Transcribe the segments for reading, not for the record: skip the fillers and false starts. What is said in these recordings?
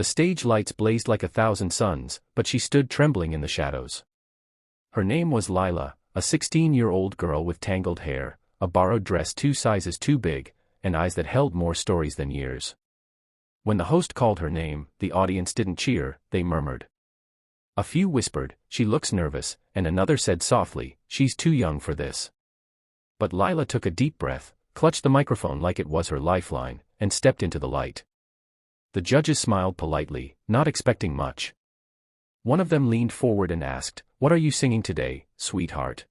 The stage lights blazed like 1,000 suns, but she stood trembling in the shadows. Her name was Lila, a 16-year-old girl with tangled hair, a borrowed dress 2 sizes too big, and eyes that held more stories than years. When the host called her name, the audience didn't cheer, they murmured. A few whispered, "She looks nervous," and another said softly, "She's too young for this." But Lila took a deep breath, clutched the microphone like it was her lifeline, and stepped into the light. The judges smiled politely, not expecting much. One of them leaned forward and asked, "What are you singing today, sweetheart?"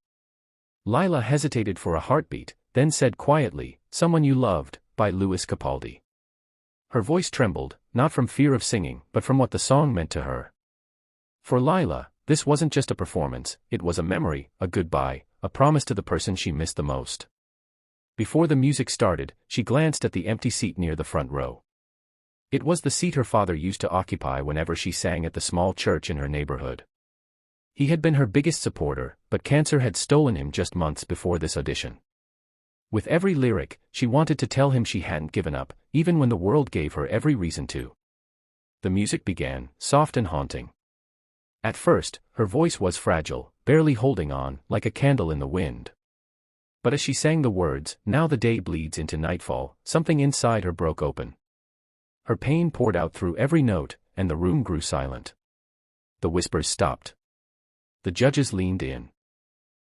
Lila hesitated for a heartbeat, then said quietly, "Someone You Loved," by Capaldi. Her voice trembled, not from fear of singing, but from what the song meant to her. For Lila, this wasn't just a performance, it was a memory, a goodbye, a promise to the person she missed the most. Before the music started, she glanced at the empty seat near the front row. It was the seat her father used to occupy whenever she sang at the small church in her neighborhood. He had been her biggest supporter, but cancer had stolen him just months before this audition. With every lyric, she wanted to tell him she hadn't given up, even when the world gave her every reason to. The music began, soft and haunting. At first, her voice was fragile, barely holding on, like a candle in the wind. But as she sang the words, "Now the day bleeds into nightfall," something inside her broke open. Her pain poured out through every note, and the room grew silent. The whispers stopped. The judges leaned in.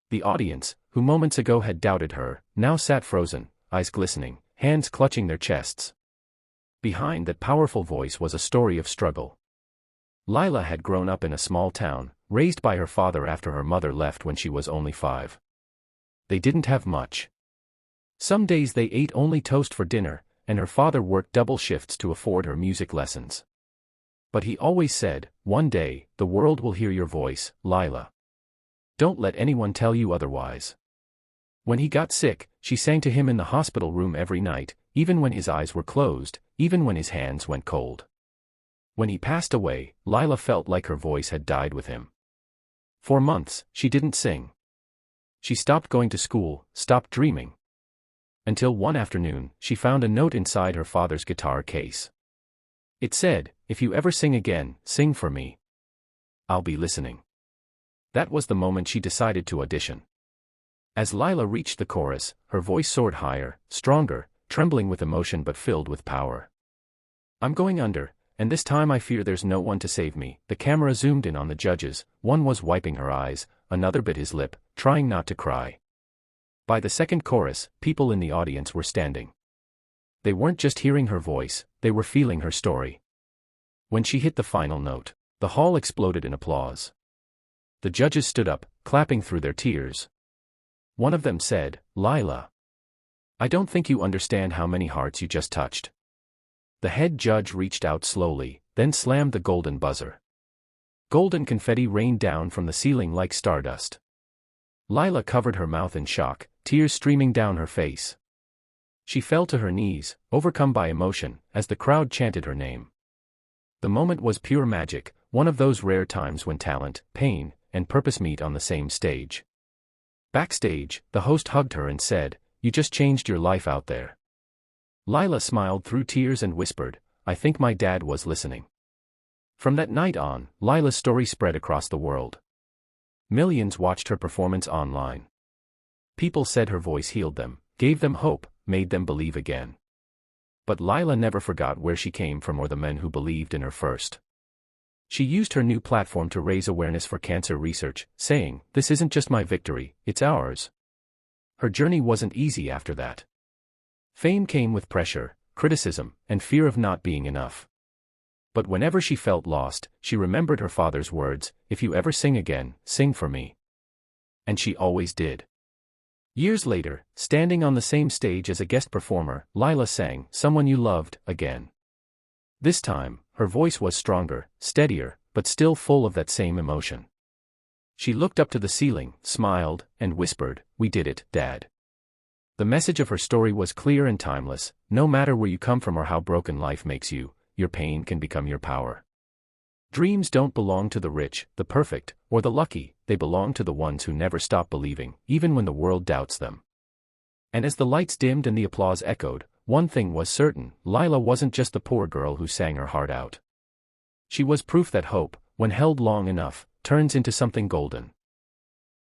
The audience, who moments ago had doubted her, now sat frozen, eyes glistening, hands clutching their chests. Behind that powerful voice was a story of struggle. Lila had grown up in a small town, raised by her father after her mother left when she was only 5. They didn't have much. Some days they ate only toast for dinner, and her father worked double shifts to afford her music lessons. But he always said, "One day, the world will hear your voice, Lila. Don't let anyone tell you otherwise." When he got sick, she sang to him in the hospital room every night, even when his eyes were closed, even when his hands went cold. When he passed away, Lila felt like her voice had died with him. For months, she didn't sing. She stopped going to school, stopped dreaming. Until one afternoon, she found a note inside her father's guitar case. It said, "If you ever sing again, sing for me. I'll be listening." That was the moment she decided to audition. As Lila reached the chorus, her voice soared higher, stronger, trembling with emotion but filled with power. "I'm going under, and this time I fear there's no one to save me." The camera zoomed in on the judges, one was wiping her eyes, another bit his lip, trying not to cry. By the second chorus, people in the audience were standing. They weren't just hearing her voice, they were feeling her story. When she hit the final note, the hall exploded in applause. The judges stood up, clapping through their tears. One of them said, "Lila, I don't think you understand how many hearts you just touched." The head judge reached out slowly, then slammed the golden buzzer. Golden confetti rained down from the ceiling like stardust. Lila covered her mouth in shock, tears streaming down her face. She fell to her knees, overcome by emotion, as the crowd chanted her name. The moment was pure magic, one of those rare times when talent, pain, and purpose meet on the same stage. Backstage, the host hugged her and said, "You just changed your life out there." Lila smiled through tears and whispered, "I think my dad was listening." From that night on, Lila's story spread across the world. Millions watched her performance online. People said her voice healed them, gave them hope, made them believe again. But Lila never forgot where she came from or the men who believed in her first. She used her new platform to raise awareness for cancer research, saying, "This isn't just my victory, it's ours." Her journey wasn't easy after that. Fame came with pressure, criticism, and fear of not being enough. But whenever she felt lost, she remembered her father's words, "If you ever sing again, sing for me." And she always did. Years later, standing on the same stage as a guest performer, Lila sang "Someone You Loved" again. This time, her voice was stronger, steadier, but still full of that same emotion. She looked up to the ceiling, smiled, and whispered, "We did it, Dad." The message of her story was clear and timeless. No matter where you come from or how broken life makes you, your pain can become your power. Dreams don't belong to the rich, the perfect, or the lucky, they belong to the ones who never stop believing, even when the world doubts them. And as the lights dimmed and the applause echoed, one thing was certain, Lila wasn't just the poor girl who sang her heart out. She was proof that hope, when held long enough, turns into something golden.